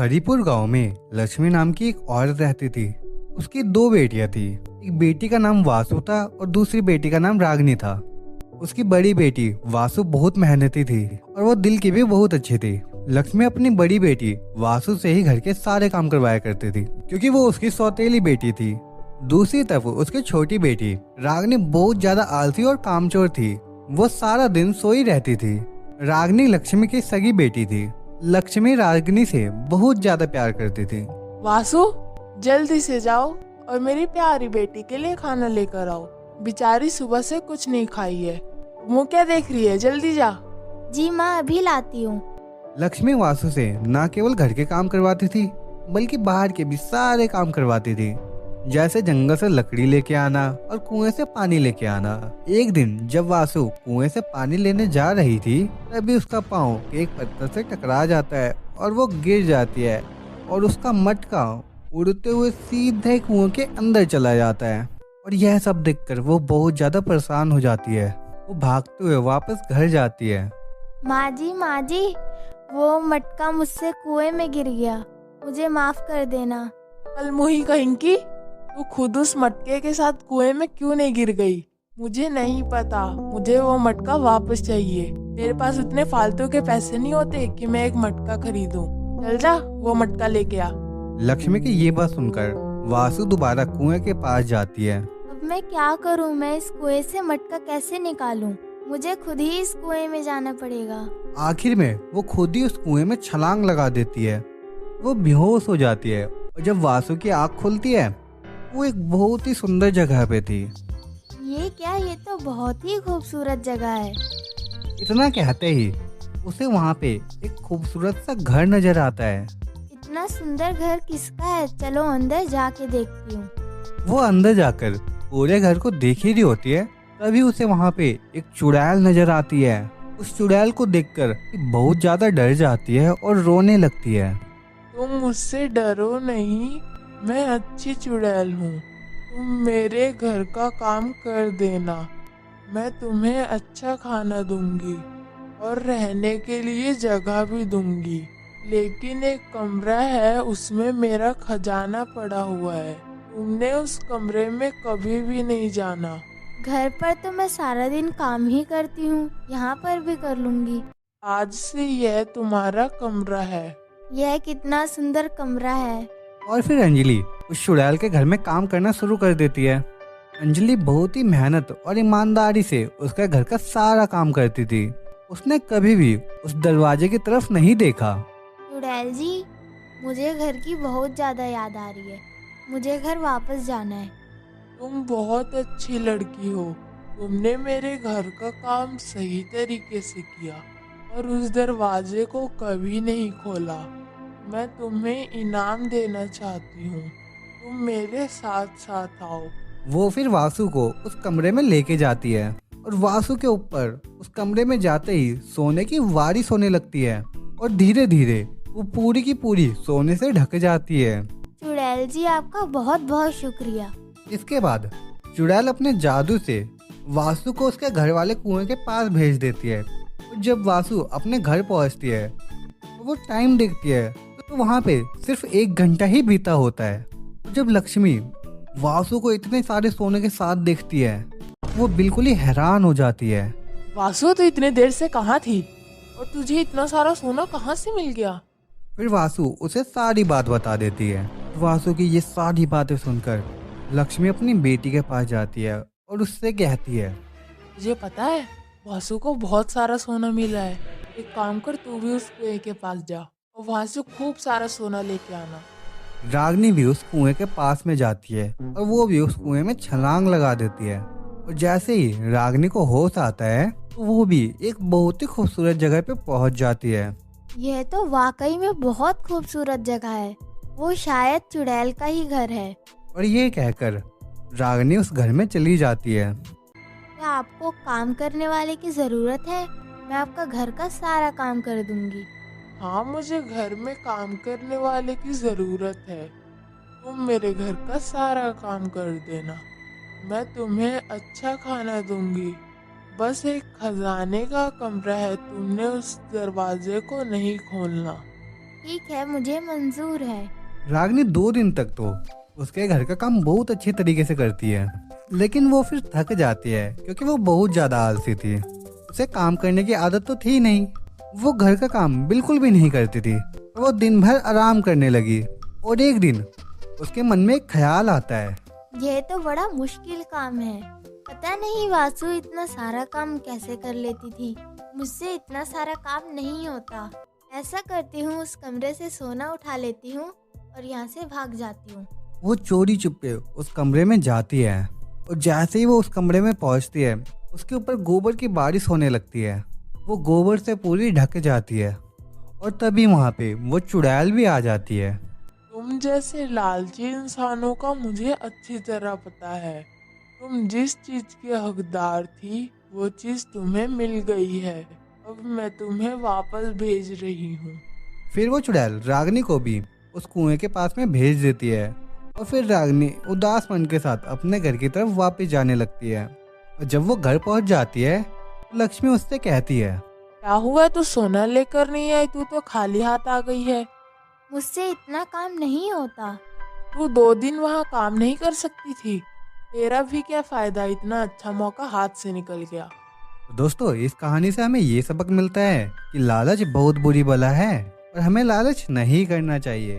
हरिपुर गांव में लक्ष्मी नाम की एक औरत रहती थी। उसकी दो बेटियां थी। एक बेटी का नाम वासु था और दूसरी बेटी का नाम रागनी था। उसकी बड़ी बेटी वासु बहुत मेहनती थी और वो दिल की भी बहुत अच्छी थी। लक्ष्मी अपनी बड़ी बेटी वासु से ही घर के सारे काम करवाया करती थी क्योंकि वो उसकी सौतेली बेटी थी। दूसरी तरफ उसकी छोटी बेटी रागनी बहुत ज्यादा आलसी और कामचोर थी। वो सारा दिन सोई रहती थी। रागनी लक्ष्मी की सगी बेटी थी। लक्ष्मी रागनी से बहुत ज्यादा प्यार करती थी। वासु, जल्दी से जाओ और मेरी प्यारी बेटी के लिए खाना लेकर आओ। बेचारी सुबह से कुछ नहीं खाई है। मुँह क्या देख रही है, जल्दी जा। जी माँ, अभी लाती हूँ। लक्ष्मी वासु से न केवल घर के काम करवाती थी बल्कि बाहर के भी सारे काम करवाती थी, जैसे जंगल से लकड़ी लेके आना और कुएं से पानी लेके आना। एक दिन जब वासु कुएं से पानी लेने जा रही थी तभी उसका पाँव एक पत्थर से टकरा जाता है और वो गिर जाती है और उसका मटका उड़ते हुए सीधे कुएं के अंदर चला जाता है। और यह सब देखकर वो बहुत ज्यादा परेशान हो जाती है। वो भागते हुए वापस घर जाती है। माँ जी, वो मटका मुझसे कुएं में गिर गया, मुझे माफ कर देना। कल मुही कहीं, तू खुद उस मटके के साथ कुएं में क्यों नहीं गिर गई? मुझे नहीं पता। मुझे वो मटका वापस चाहिए। मेरे पास उतने फालतू के पैसे नहीं होते कि मैं एक मटका खरीदूं। चल जा, वो मटका लेके आ। लक्ष्मी की ये बात सुनकर वासु दोबारा कुएं के पास जाती है। अब मैं क्या करूँ? मैं इस कुएं से मटका कैसे निकालूं? मुझे खुद ही इस कुएं में जाना पड़ेगा। आखिर में वो खुद ही उस कुएं में छलांग लगा देती है। वो बेहोश हो जाती है और जब वासु की आँख खुलती है वो एक बहुत ही सुंदर जगह पे थी। ये क्या? ये तो बहुत ही खूबसूरत जगह है। इतना कहते ही उसे वहाँ पे एक खूबसूरत सा घर नजर आता है। इतना सुंदर घर किसका है? चलो अंदर जाके देखती हूँ। वो अंदर जाकर पूरे घर को देख ही रही होती है तभी उसे वहाँ पे एक चुड़ैल नजर आती है। उस चुड़ैल को देखकर बहुत ज्यादा डर जाती है और रोने लगती है। तुम मुझसे डरो नहीं, मैं अच्छी चुड़ैल हूँ। तुम मेरे घर का काम कर देना। मैं तुम्हें अच्छा खाना दूंगी और रहने के लिए जगह भी दूंगी। लेकिन एक कमरा है, उसमें मेरा खजाना पड़ा हुआ है। तुमने उस कमरे में कभी भी नहीं जाना। घर पर तो मैं सारा दिन काम ही करती हूँ, यहाँ पर भी कर लूंगी। आज से यह तुम्हारा कमरा है। यह कितना सुंदर कमरा है। और फिर अंजलि उस चुड़ैल के घर में काम करना शुरू कर देती है। अंजलि बहुत ही मेहनत और ईमानदारी से उसके घर का सारा काम करती थी। उसने कभी भी उस दरवाजे की तरफ नहीं देखा। चुड़ैल जी, मुझे घर की बहुत ज्यादा याद आ रही है। मुझे घर वापस जाना है। तुम बहुत अच्छी लड़की हो। तुमने मेरे घर का काम सही तरीके से किया और उस दरवाजे को कभी नहीं खोला। मैं तुम्हें इनाम देना चाहती हूँ। तुम मेरे साथ साथ आओ। वो फिर वासु को उस कमरे में लेके जाती है और वासु के ऊपर उस कमरे में जाते ही सोने की बारिश होने लगती है और धीरे धीरे वो पूरी की पूरी सोने से ढक जाती है। चुड़ैल जी, आपका बहुत बहुत शुक्रिया। इसके बाद चुड़ैल अपने जादू से वासु को उसके घर वाले कुएं के पास भेज देती है। और जब वासु अपने घर पहुंचती है तो वो टाइम देखती है तो वहाँ पे सिर्फ 1 घंटा ही बीता होता है। जब लक्ष्मी वासु को इतने सारे सोने के साथ देखती है वो बिल्कुल ही हैरान हो जाती है। वासु, तो इतने देर से कहाँ थी और तुझे इतना सारा सोना कहाँ से मिल गया? फिर वासु उसे सारी बात बता देती है। वासु की ये सारी बातें सुनकर लक्ष्मी अपनी बेटी के पास जाती है और उससे कहती है, तुझे पता है वासु को बहुत सारा सोना मिला है। एक काम कर, तू भी उस कुएं के पास जा और वहाँ से खूब सारा सोना लेके आना। रागनी भी उस कुएं के पास में जाती है और वो भी उस कुएं में छलांग लगा देती है। और जैसे ही रागनी को होश आता है तो वो भी एक बहुत ही खूबसूरत जगह पे पहुंच जाती है। यह तो वाकई में बहुत खूबसूरत जगह है। वो शायद चुड़ैल का ही घर है। और ये कहकर रागनी उस घर में चली जाती है। क्या आपको काम करने वाले की जरूरत है? मैं आपका घर का सारा काम कर दूंगी। हाँ, मुझे घर में काम करने वाले की ज़रूरत है। तुम मेरे घर का सारा काम कर देना। मैं तुम्हें अच्छा खाना दूंगी। बस एक खजाने का कमरा है, तुमने उस दरवाजे को नहीं खोलना। ठीक है, मुझे मंजूर है। रागनी 2 दिन तक तो उसके घर का काम बहुत अच्छे तरीके से करती है, लेकिन वो फिर थक जाती है क्योंकि वो बहुत ज्यादा आलसी थी। उसे काम करने की आदत तो थी नहीं, वो घर का काम बिल्कुल भी नहीं करती थी। वो दिन भर आराम करने लगी और एक दिन उसके मन में एक ख्याल आता है। यह तो बड़ा मुश्किल काम है। पता नहीं वासु इतना सारा काम कैसे कर लेती थी। मुझसे इतना सारा काम नहीं होता। ऐसा करती हूँ, उस कमरे से सोना उठा लेती हूँ और यहाँ से भाग जाती हूँ। वो चोरी चुपके उस कमरे में जाती है और जैसे ही वो उस कमरे में पहुंचती है, उसके ऊपर गोबर की बारिश होने लगती है। वो गोबर से पूरी ढक जाती है और तभी वहाँ पे वो चुड़ैल भी आ जाती है। तुम जैसे लालची इंसानों का मुझे अच्छी तरह पता है। तुम जिस चीज के हकदार थी वो चीज तुम्हें मिल गई है। अब मैं तुम्हें वापस भेज रही हूँ। फिर वो चुड़ैल रागनी को भी उस कुएं के पास में भेज देती है और फिर रागनी उदास मन के साथ अपने घर की तरफ वापस जाने लगती है। और जब वो घर पहुंच जाती है, लक्ष्मी उससे कहती है, क्या हुआ, तू सोना लेकर नहीं आई? तू तो खाली हाथ आ गई है। मुझसे इतना काम नहीं होता। तू 2 दिन वहाँ काम नहीं कर सकती थी? तेरा भी क्या फायदा, इतना अच्छा मौका हाथ से निकल गया। तो दोस्तों इस कहानी से हमें ये सबक मिलता है कि लालच बहुत बुरी बला है और हमें लालच नहीं करना चाहिए।